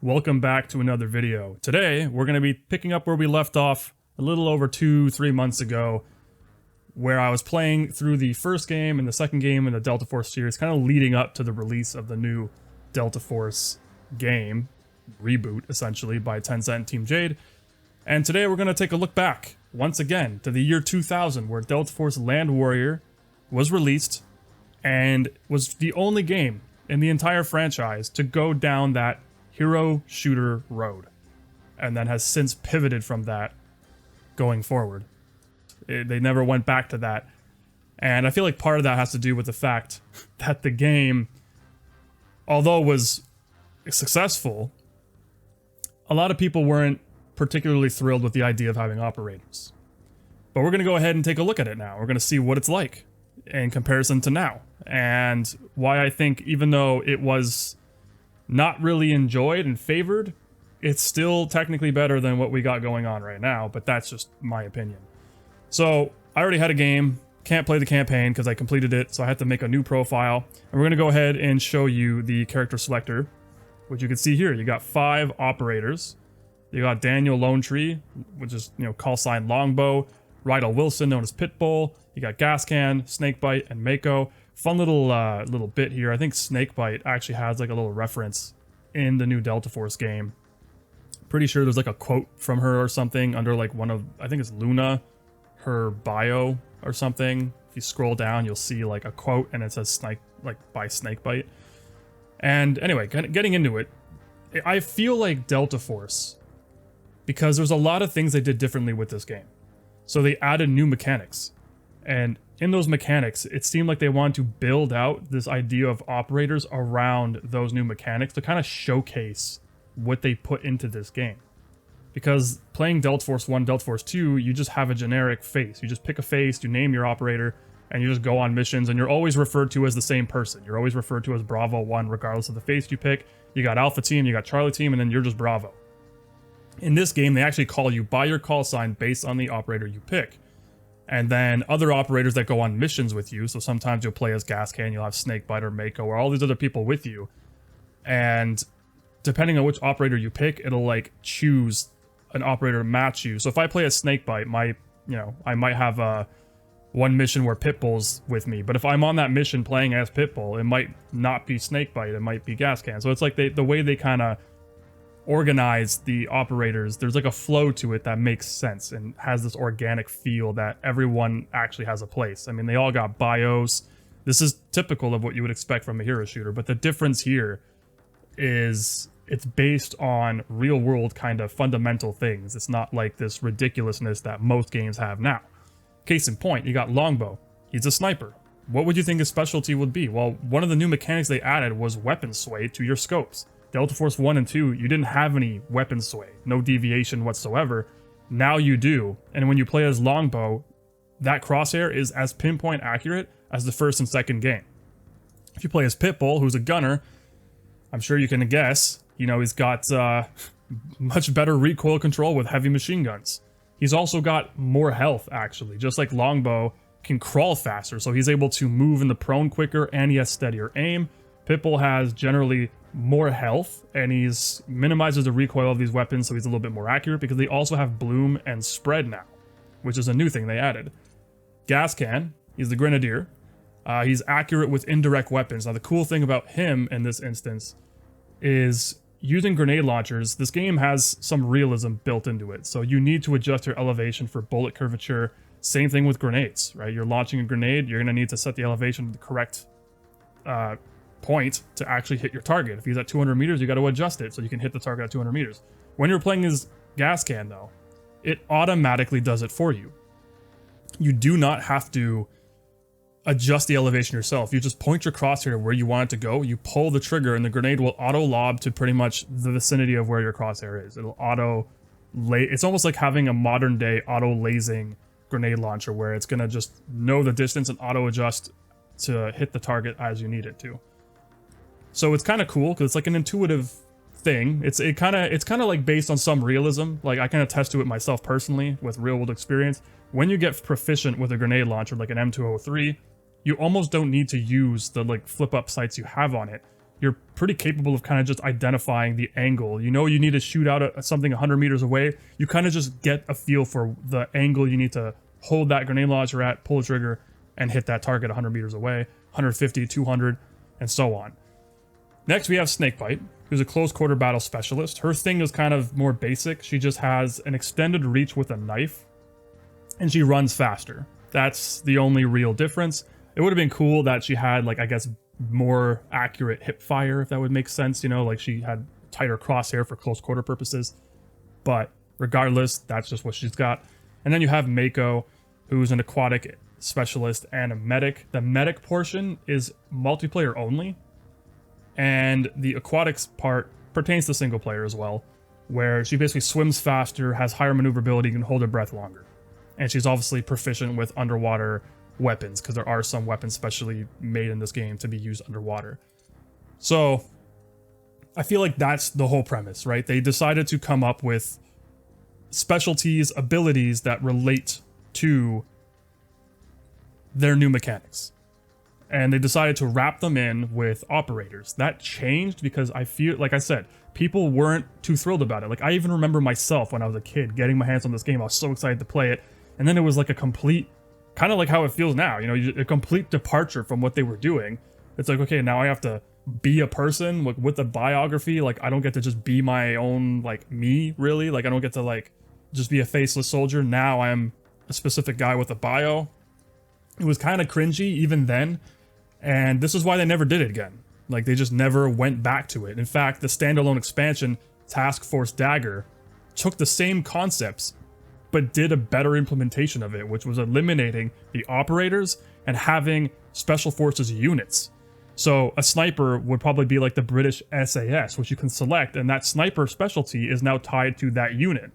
Welcome back to another video. Today, we're going to be picking up where we left off a little over 2-3 months ago, where I was playing through the first game and the second game in the Delta Force series, kind of leading up to the release of the new Delta Force game, reboot, essentially, by Tencent and Team Jade. And today we're going to take a look back, once again, to the year 2000, where Delta Force Land Warrior was released, and was the only game in the entire franchise to go down that hero shooter road, and then has since pivoted from that going forward. They never went back to that, and I feel like part of that has to do with the fact that the game, although it was successful, a lot of people weren't particularly thrilled with the idea of having operators. But we're going to go ahead and take a look at it now. We're going to see what it's like in comparison to now, and why I think, even though it was not really enjoyed and favored, it's still technically better than what we got going on right now, but that's just my opinion. So I already had a game, can't play the campaign because I completed it, so I had to make a new profile, and we're going to go ahead and show you the character selector, which you can see here. You got 5 operators. You got Daniel Lone Tree, which is, call sign Longbow, Rydell Wilson, known as Pitbull. You got Gascan, Snakebite, and Mako. Fun little bit here. I think Snakebite actually has like a little reference in the new Delta Force game. Pretty sure there's like a quote from her or something under like one of, I think it's Luna, her bio or something. If you scroll down, you'll see like a quote and it says Snake, like by Snakebite. And anyway, getting into it, I feel like Delta Force, because there's a lot of things they did differently with this game. So they added new mechanics, and in those mechanics, it seemed like they wanted to build out this idea of operators around those new mechanics to kind of showcase what they put into this game. Because playing Delta Force 1, Delta Force 2, you just have a generic face. You just pick a face, you name your operator, and you just go on missions, and you're always referred to as the same person. You're always referred to as Bravo 1, regardless of the face you pick. You got Alpha Team, you got Charlie Team, and then you're just Bravo. In this game, they actually call you by your call sign based on the operator you pick. And then other operators that go on missions with you, so sometimes you'll play as Gascan, you'll have Snakebite or Mako, or all these other people with you. And depending on which operator you pick, it'll like choose an operator to match you. So if I play as Snakebite, I might have one mission where Pitbull's with me. But if I'm on that mission playing as Pitbull, it might not be Snakebite, it might be Gascan. So it's like the way they kind of organize the operators, there's like a flow to it that makes sense and has this organic feel that everyone actually has a place. I mean, they all got bios. This is typical of what you would expect from a hero shooter, but the difference here is it's based on real world kind of fundamental things. It's not like this ridiculousness that most games have now. Case in point, you got Longbow. He's a sniper. What would you think his specialty would be? Well, one of the new mechanics they added was weapon sway to your scopes. Delta Force 1 and 2, you didn't have any weapon sway, no deviation whatsoever. Now you do, and when you play as Longbow, that crosshair is as pinpoint accurate as the first and second game. If you play as Pitbull, who's a gunner, I'm sure you can guess, he's got much better recoil control with heavy machine guns. He's also got more health, actually, just like Longbow can crawl faster, so he's able to move in the prone quicker, and he has steadier aim. Pitbull has generally more health, and he's minimizes the recoil of these weapons, so he's a little bit more accurate, because they also have bloom and spread now, which is a new thing they added. Gascan, he's the grenadier. He's accurate with indirect weapons. Now the cool thing about him in this instance is using grenade launchers. This game has some realism built into it, so you need to adjust your elevation for bullet curvature. Same thing with grenades, right? You're launching a grenade, you're going to need to set the elevation to the correct point to actually hit your target. If he's at 200 meters, you got to adjust it so you can hit the target at 200 meters. When you're playing as Gascan, though, it automatically does it for you. You do not have to adjust the elevation yourself. You just point your crosshair where you want it to go, you pull the trigger, and the grenade will auto lob to pretty much the vicinity of where your crosshair is. It'll auto lay. It's almost like having a modern day auto lasing grenade launcher, where it's gonna just know the distance and auto adjust to hit the target as you need it to. So it's kind of cool because it's like an intuitive thing. It's kind of like based on some realism. Like I can attest to it myself personally with real world experience. When you get proficient with a grenade launcher like an M203, you almost don't need to use the like flip up sights you have on it. you're pretty capable of kind of just identifying the angle. You know you need to shoot out at something 100 meters away. You kind of just get a feel for the angle you need to hold that grenade launcher at, pull the trigger, and hit that target 100 meters away, 150, 200, and so on. Next, we have Snakebite, who's a close quarter battle specialist. Her thing is kind of more basic. She just has an extended reach with a knife, and she runs faster. That's the only real difference. It would have been cool that she had, like, I guess, more accurate hip fire, if that would make sense, you know, like she had tighter crosshair for close quarter purposes. But regardless, that's just what she's got. And then you have Mako, who's an aquatic specialist and a medic. The medic portion is multiplayer only, and the aquatics part pertains to single player as well, where she basically swims faster, has higher maneuverability, can hold her breath longer. And she's obviously proficient with underwater weapons, because there are some weapons specially made in this game to be used underwater. So I feel like that's the whole premise, right? They decided to come up with specialties, abilities that relate to their new mechanics. And they decided to wrap them in with operators. That changed because I feel, like I said, people weren't too thrilled about it. Like, I even remember myself when I was a kid getting my hands on this game. I was so excited to play it. And then it was like a complete, kind of like how it feels now, you know, a complete departure from what they were doing. It's like, okay, now I have to be a person with a biography. Like, I don't get to just be my own, like, me, really. Like, I don't get to, like, just be a faceless soldier. Now I'm a specific guy with a bio. It was kind of cringy even then, and this is why they never did it again. Like, they just never went back to it. In fact, the standalone expansion, Task Force Dagger, took the same concepts, but did a better implementation of it, which was eliminating the operators and having special forces units. So a sniper would probably be like the British SAS, which you can select, and that sniper specialty is now tied to that unit.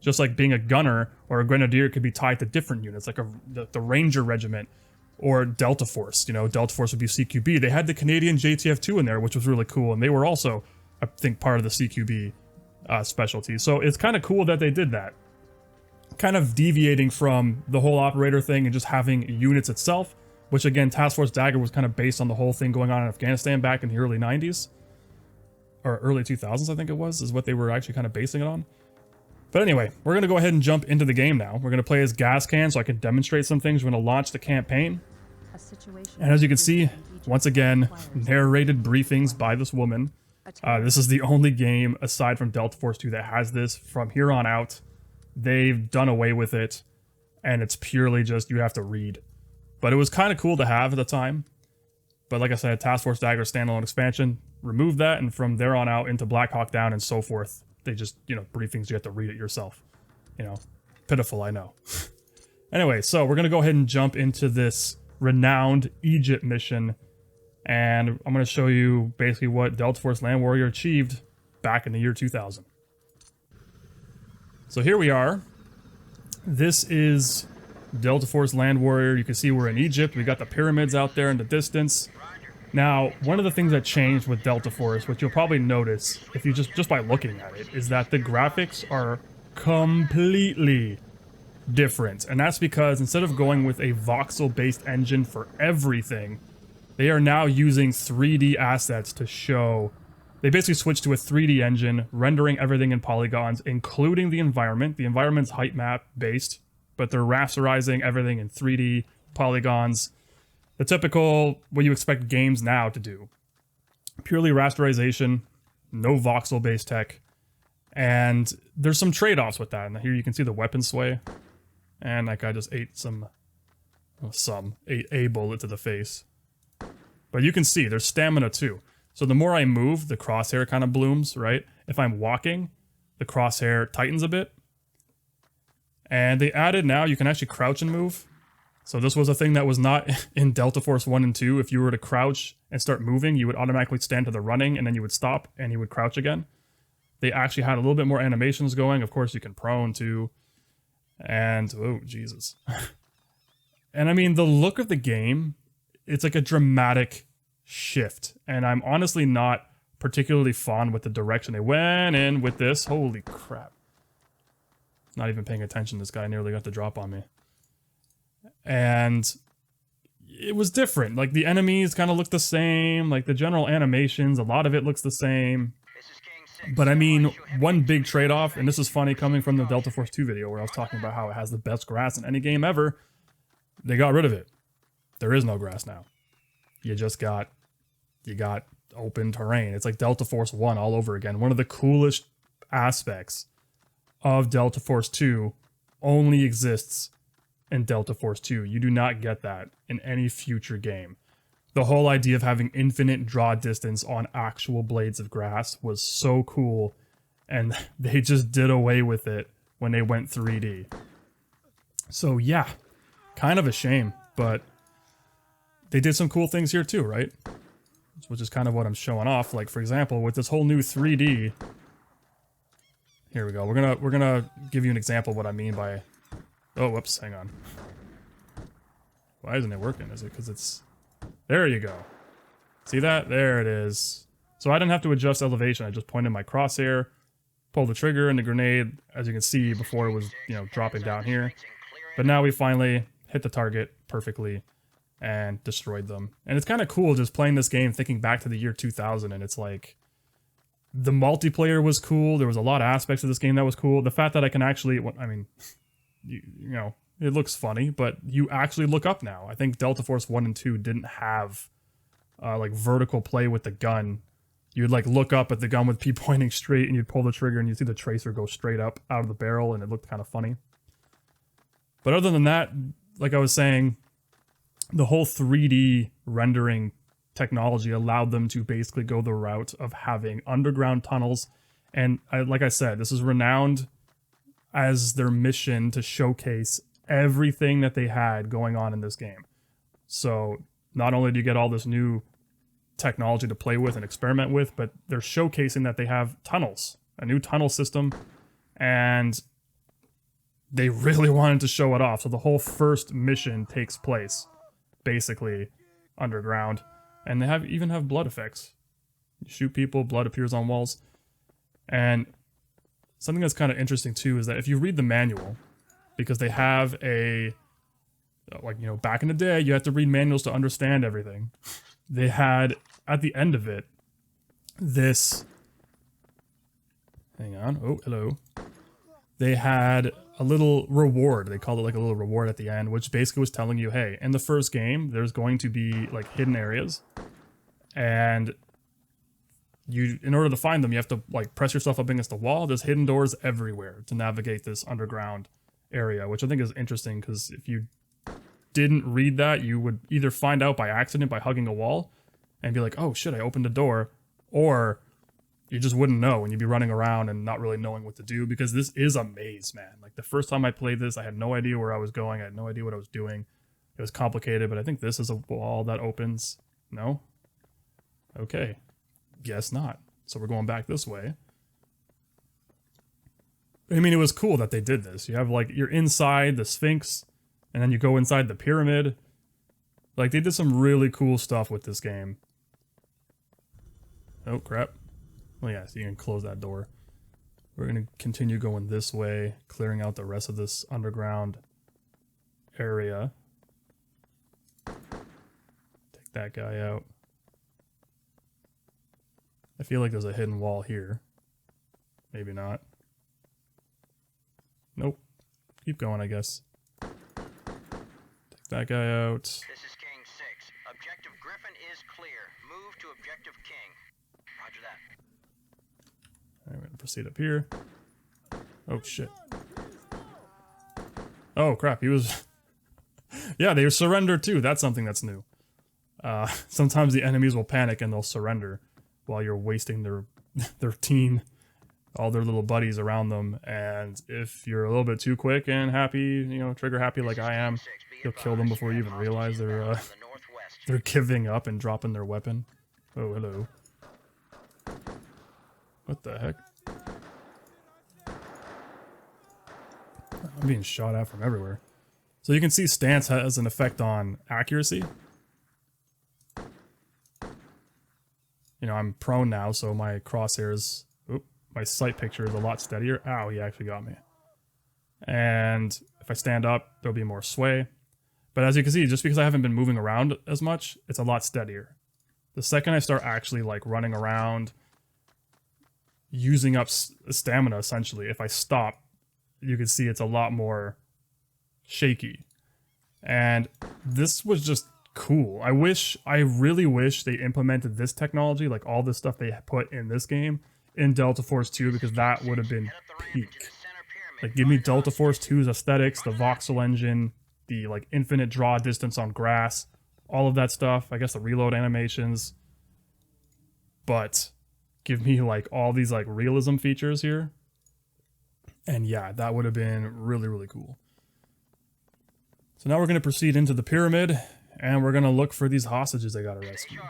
Just like being a gunner or a grenadier could be tied to different units, like the Ranger Regiment or Delta Force. You know, Delta Force would be CQB. They had the Canadian JTF2 in there, which was really cool, and they were also, I think, part of the CQB specialty. So it's kind of cool that they did that. Kind of deviating from the whole operator thing and just having units itself, which again, Task Force Dagger was kind of based on the whole thing going on in Afghanistan back in the early 90s. Or early 2000s, I think it was, is what they were actually kind of basing it on. But anyway, we're going to go ahead and jump into the game now. We're going to play as Gascan so I can demonstrate some things. We're going to launch the campaign. And as you can see, once again, narrated briefings by this woman. This is the only game, aside from Delta Force 2, that has this. From here on out, they've done away with it, and it's purely just you have to read. But it was kind of cool to have at the time. But like I said, Task Force Dagger standalone expansion, remove that, and from there on out into Black Hawk Down and so forth, they just, you know, briefings, you have to read it yourself. You know, pitiful, I know. Anyway, so we're going to go ahead and jump into this renowned Egypt mission, and I'm going to show you basically what Delta Force Land Warrior achieved back in the year 2000. So here we are. This is Delta Force Land Warrior. You can see we're in Egypt. We got the pyramids out there in the distance. Now, one of the things that changed with Delta Force, which you'll probably notice if you just by looking at it, is that the graphics are completely different. And that's because instead of going with a voxel-based engine for everything, they are now using 3D assets to show. They basically switched to a 3D engine, rendering everything in polygons, including the environment. The environment's height map based, but they're rasterizing everything in 3D polygons. The typical, what you expect games now to do. Purely rasterization, no voxel-based tech, and there's some trade-offs with that. And here you can see the weapon sway, and that guy just ate a bullet to the face. But you can see there's stamina too. So the more I move, the crosshair kind of blooms, right? If I'm walking, the crosshair tightens a bit. And they added now, you can actually crouch and move. So this was a thing that was not in Delta Force 1 and 2. If you were to crouch and start moving, you would automatically stand to the running, and then you would stop, and you would crouch again. They actually had a little bit more animations going. Of course, you can prone too. And, oh, Jesus. And I mean, the look of the game, it's like a dramatic shift. And I'm honestly not particularly fond with the direction they went in with this. Holy crap. Not even paying attention. This guy nearly got the drop on me. And it was different. Like the enemies kind of look the same, like the general animations, a lot of it looks the same. But I mean, one big trade-off, and this is funny coming from the Delta Force 2 video where I was talking about how it has the best grass in any game ever, they got rid of it. There is no grass now. You got open terrain. It's like Delta Force 1 all over again. One of the coolest aspects of Delta Force 2 only exists in Delta Force 2. You do not get that in any future game. The whole idea of having infinite draw distance on actual blades of grass was so cool, and they just did away with it when they went 3D. So yeah, kind of a shame, but they did some cool things here too, right? Which is kind of what I'm showing off. Like, for example, with this whole new 3D... Here we go. We're gonna give you an example of what I mean by... Oh, whoops, hang on. Why isn't it working? Is it because it's... There you go. See that? There it is. So I didn't have to adjust elevation. I just pointed my crosshair, pulled the trigger, and the grenade, as you can see, before it was, you know, dropping down here. But now we finally hit the target perfectly and destroyed them. And it's kind of cool just playing this game, thinking back to the year 2000, and it's like... The multiplayer was cool. There was a lot of aspects of this game that was cool. The fact that I can actually... I mean... You know, it looks funny, but you actually look up now. I think Delta Force 1 and 2 didn't have, like, vertical play with the gun. You'd, like, look up at the gun with P pointing straight, and you'd pull the trigger, and you'd see the tracer go straight up out of the barrel, and it looked kind of funny. But other than that, like I was saying, the whole 3D rendering technology allowed them to basically go the route of having underground tunnels. And like I said, this is renowned as their mission to showcase everything that they had going on in this game. So not only do you get all this new technology to play with and experiment with, but they're showcasing that they have tunnels, a new tunnel system, and they really wanted to show it off. So the whole first mission takes place basically underground, and they even have blood effects. You shoot people, blood appears on walls. And something that's kind of interesting too is that if you read the manual, because they have a, like, you know, back in the day, you had to read manuals to understand everything. They had, at the end of it, this, hang on, oh, hello. They had a little reward. They called it like a little reward at the end, which basically was telling you, hey, in the first game, there's going to be like hidden areas, and you, in order to find them, you have to like press yourself up against the wall. There's hidden doors everywhere to navigate this underground area, which I think is interesting because if you didn't read that, you would either find out by accident by hugging a wall and be like, oh shit, I opened a door, or you just wouldn't know and you'd be running around and not really knowing what to do, because this is a maze, man. Like the first time I played this, I had no idea where I was going. I had no idea what I was doing. It was complicated, but I think this is a wall that opens. No? Okay. Guess not. So we're going back this way. I mean, it was cool that they did this. You have like, you're inside the Sphinx, and then you go inside the pyramid. Like, they did some really cool stuff with this game. Oh, crap. Well, yeah, so you can close that door. We're going to continue going this way, clearing out the rest of this underground area. Take that guy out. I feel like there's a hidden wall here. Maybe not. Nope. Keep going, I guess. Take that guy out. This is King 6. Objective Griffin is clear. Move to Objective King. Roger that. I'm going to proceed up here. Oh, shit. Oh, crap. He was... Yeah, they surrender too. That's something that's new. Sometimes the enemies will panic and they'll surrender while you're wasting their team, all their little buddies around them. And if you're a little bit too quick and happy, you know, trigger happy like I am, you'll kill them before you even realize they're giving up and dropping their weapon. Oh, hello. What the heck? I'm being shot at from everywhere. So you can see stance has an effect on accuracy. You know, I'm prone now, so my crosshairs, my sight picture is a lot steadier. Ow, he actually got me. And if I stand up, there'll be more sway. But as you can see, just because I haven't been moving around as much, it's a lot steadier. The second I start actually like running around, using up stamina essentially, if I stop, you can see it's a lot more shaky. And this was just cool. I really wish they implemented this technology, like all this stuff they put in this game, in Delta Force 2, because that would have been peak. Like, give me Delta Force 2's aesthetics, the voxel engine, the like infinite draw distance on grass, all of that stuff. I guess the reload animations. But give me like all these like realism features here. And yeah, that would have been really, really cool. So now we're going to proceed into the pyramid, and we're going to look for these hostages I got to rescue.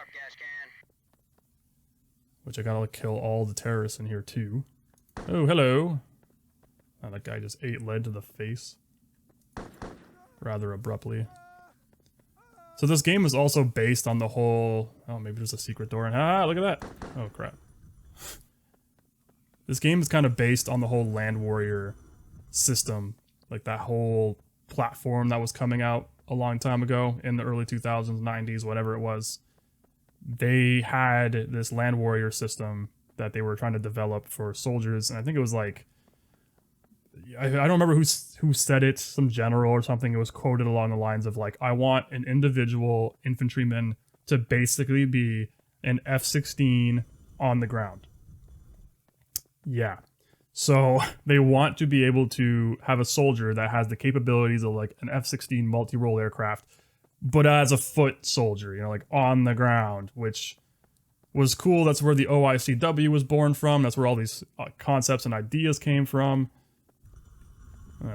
Which I got to kill all the terrorists in here too. Oh, hello. Oh, that guy just ate lead to the face. Rather abruptly. So this game is also based on the whole... Oh, maybe there's a secret door. Ah, look at that. Oh, crap. This game is kind of based on the whole Land Warrior system. Like that whole platform that was coming out a long time ago in the early 2000s, 90s, whatever it was. They had this Land Warrior system that they were trying to develop for soldiers. And I think it was like... I don't remember who said it, some general or something. It was quoted along the lines of like, I want an individual infantryman to basically be an F-16 on the ground. Yeah. So they want to be able to have a soldier that has the capabilities of like an F-16 multi-role aircraft, but as a foot soldier, you know, like on the ground, which was cool. That's where the OICW was born from. That's where all these concepts and ideas came from.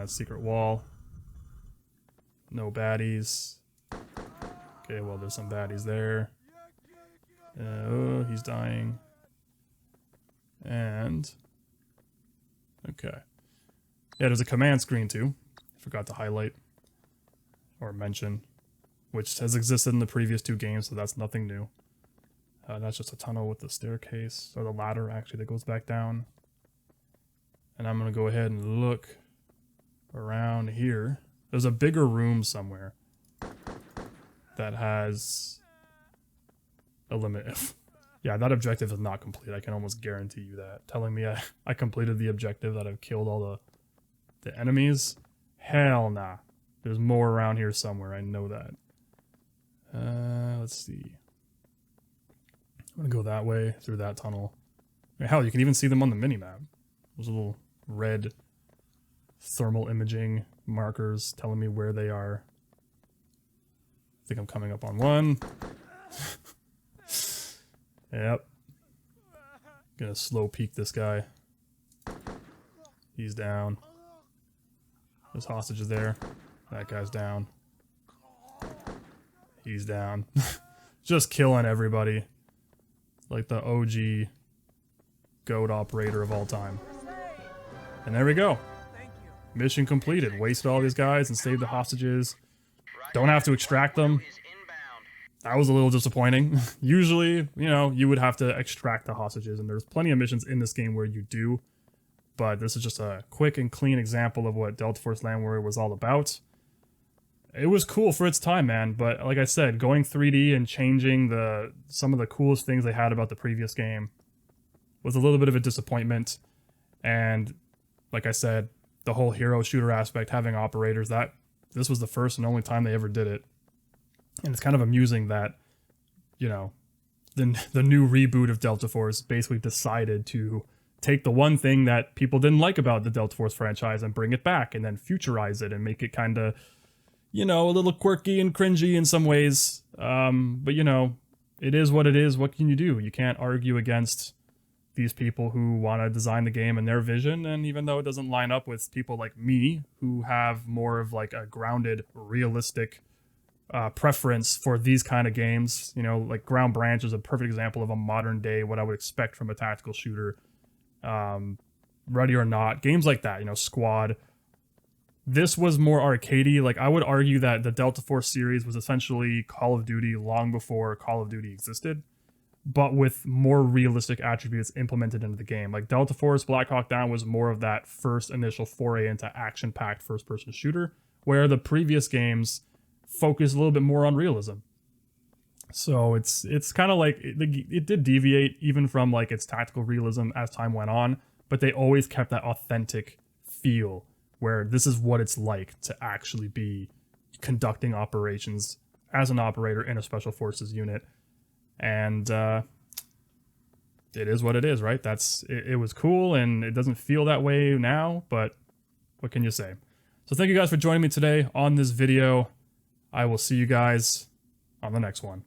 Secret wall. No baddies. Okay, well, there's some baddies there. Oh, he's dying. And... okay. Yeah, there's a command screen, too. Forgot to highlight. Or mention. Which has existed in the previous two games, so that's nothing new. That's just a tunnel with the staircase. Or the ladder, actually, that goes back down. And I'm going to go ahead and look... around here. There's a bigger room somewhere that has a limit. Yeah, that objective is not complete. I can almost guarantee you that. Telling me I completed the objective, that I've killed all the enemies? Hell nah. There's more around here somewhere. I know that. Let's see. I'm gonna go that way through that tunnel. I mean, hell, you can even see them on the minimap. Those little red thermal imaging markers telling me where they are. I think I'm coming up on one. Yep. Gonna slow peek this guy. He's down. There's hostages there. That guy's down. He's down. Just killing everybody. Like the OG goat operator of all time. And there we go. Mission completed. Wasted all these guys and saved the hostages. Don't have to extract them. That was a little disappointing. Usually, you know, you would have to extract the hostages, and there's plenty of missions in this game where you do. But this is just a quick and clean example of what Delta Force Land Warrior was all about. It was cool for its time, man, but like I said, going 3D and changing some of the coolest things they had about the previous game was a little bit of a disappointment. And like I said, the whole hero shooter aspect, having operators, this was the first and only time they ever did it. And it's kind of amusing that, you know, the new reboot of Delta Force basically decided to take the one thing that people didn't like about the Delta Force franchise and bring it back and then futurize it and make it kind of, you know, a little quirky and cringy in some ways. But, you know, it is what it is. What can you do? You can't argue against these people who want to design the game and their vision. And even though it doesn't line up with people like me, who have more of like a grounded, realistic preference for these kind of games, you know, like Ground Branch is a perfect example of a modern day, what I would expect from a tactical shooter. Ready or Not, games like that, you know, Squad. This was more arcadey. Like, I would argue that the Delta Force series was essentially Call of Duty long before Call of Duty existed, but with more realistic attributes implemented into the game. Like Delta Force Black Hawk Down was more of that first initial foray into action-packed first-person shooter, where the previous games focus a little bit more on realism. So it's kind of like it did deviate even from like its tactical realism as time went on, but they always kept that authentic feel where this is what it's like to actually be conducting operations as an operator in a special forces unit. And it is what it is, right? It was cool, and it doesn't feel that way now, but what can you say? So thank you guys for joining me today on this video. I will see you guys on the next one.